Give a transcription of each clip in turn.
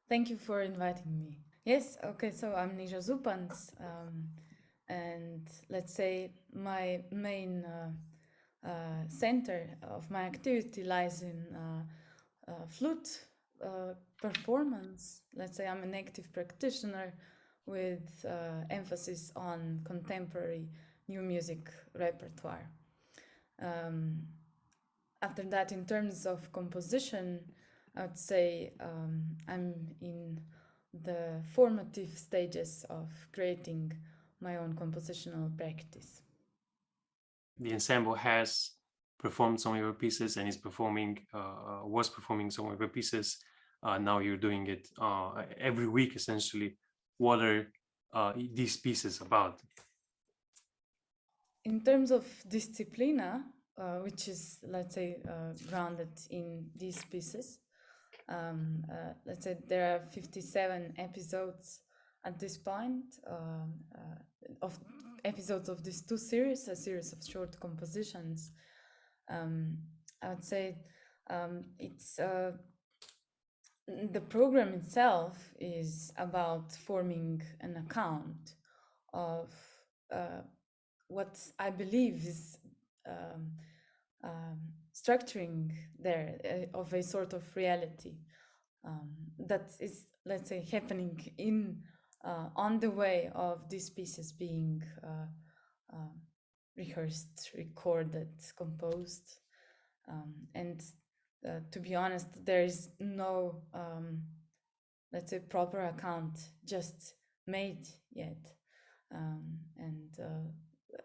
Thank you for inviting me. Yes, okay, so I'm Neža Zupanc, and let's say my main center of my activity lies in flute performance. Let's say I'm an active practitioner with emphasis on contemporary new music repertoire. Um, After that, in terms of composition, I would say I'm in the formative stages of creating my own compositional practice. The ensemble has performed some of your pieces and was performing some of your pieces. Now you're doing it every week, essentially. What are these pieces about? In terms of disciplina, which is, let's say, grounded in these pieces, let's say there are 57 episodes at this point of episodes of these two series, a series of short compositions. I would say it's the program itself is about forming an account of what I believe is um, structuring there of a sort of reality that is, let's say, happening in on the way of these pieces being rehearsed, recorded, composed, and to be honest, there is no, let's say, proper account just made yet, and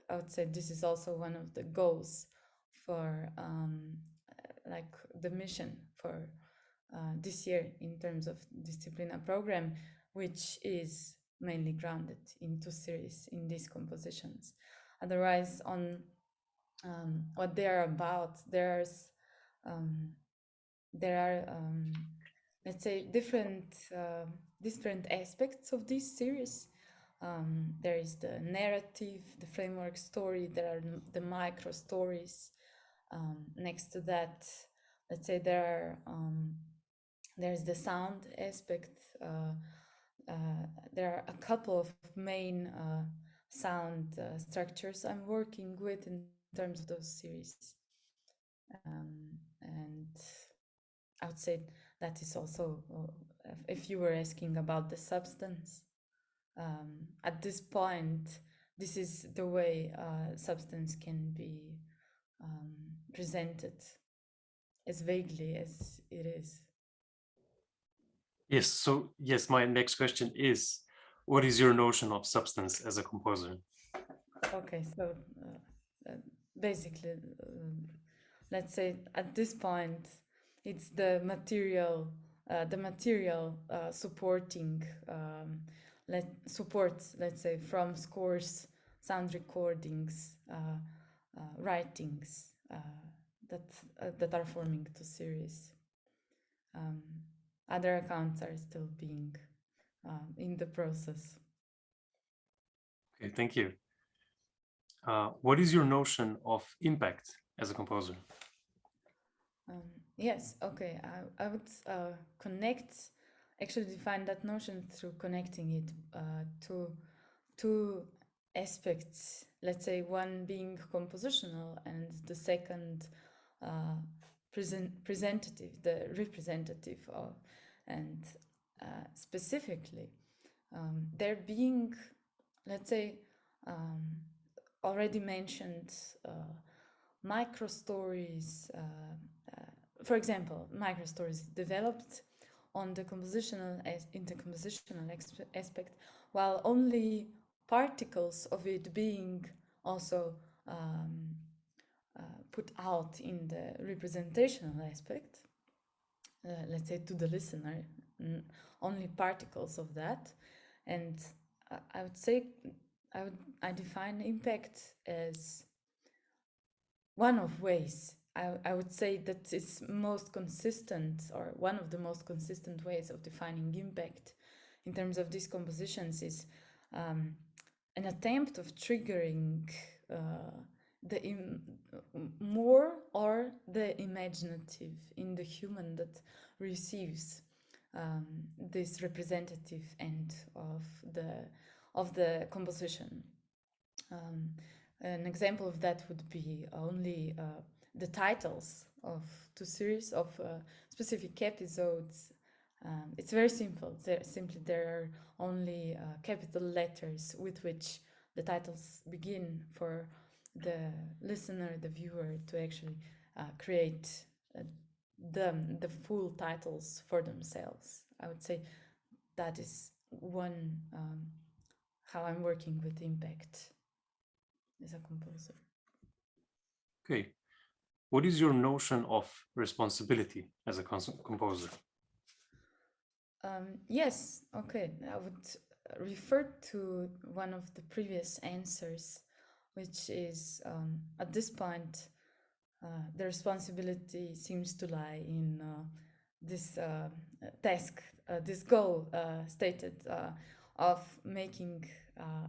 I would say this is also one of the goals for like the mission for this year in terms of Disciplina program, which is mainly grounded in two series in these compositions. Otherwise, on what they are about, um, there are let's say different aspects of this series. There is the narrative, the framework story. There are the micro stories. Next to that, let's say there's the sound aspect. There are a couple of main sound structures I'm working with in terms of those series. And I would say that is also, if you were asking about the substance, at this point, this is the way substance can be presented as vaguely as it is. Yes. So, yes, my next question is, what is your notion of substance as a composer? Okay, so basically, let's say at this point, it's the material supporting supports, let's say, from scores, sound recordings, writings that are forming the series. Other accounts are still being in the process. Okay, thank you. What is your notion of impact as a composer? Yes, okay. I would actually define that notion through connecting it to two aspects. Let's say one being compositional and the second presentative, the representative of, and specifically, there being, let's say, already mentioned micro stories. For example, micro stories developed on the compositional in the compositional aspect, while only particles of it being also put out in the representational aspect. Let's say to the listener, only particles of that, and I would say I define impact as one of ways. I would say that it's most consistent, or one of the most consistent ways of defining impact in terms of these compositions is an attempt of triggering the more or the imaginative in the human that receives this representative end of the composition. An example of that would be only the titles of two series of specific episodes. It's very simple. There are only capital letters with which the titles begin for the listener, the viewer, to actually create the full titles for themselves. I would say that is one how I'm working with impact as a composer. Okay. What is your notion of responsibility as a composer? Yes, okay. I would refer to one of the previous answers, which is at this point, the responsibility seems to lie in this task, this goal stated of making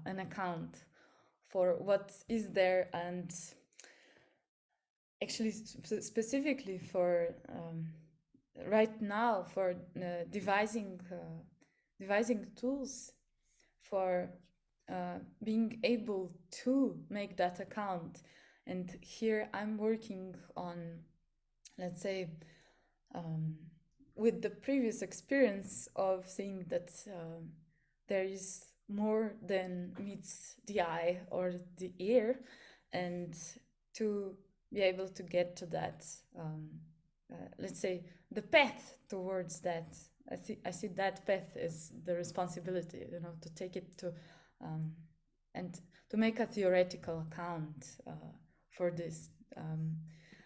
an account for what is there, and actually specifically for right now for devising tools for being able to make that account. And here I'm working on, let's say, with the previous experience of seeing that there is more than meets the eye or the ear, and to be able to get to that, let's say, the path towards that. I see that path as the responsibility, to take it to and to make a theoretical account for this.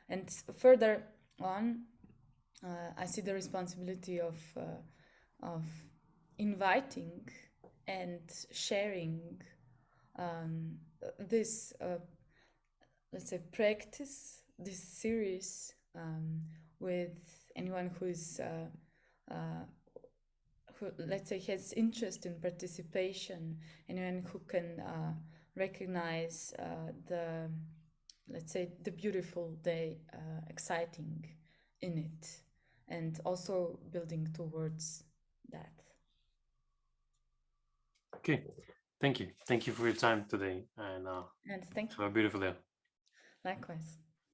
And further on, I see the responsibility of inviting and sharing this, let's say, practice, this series with anyone who is, who, let's say, has interest in participation, anyone who can recognize the, let's say, the beautiful, the exciting in it, and also building towards that. Okay, thank you for your time today, and And thank you. have a beautiful day. Likewise.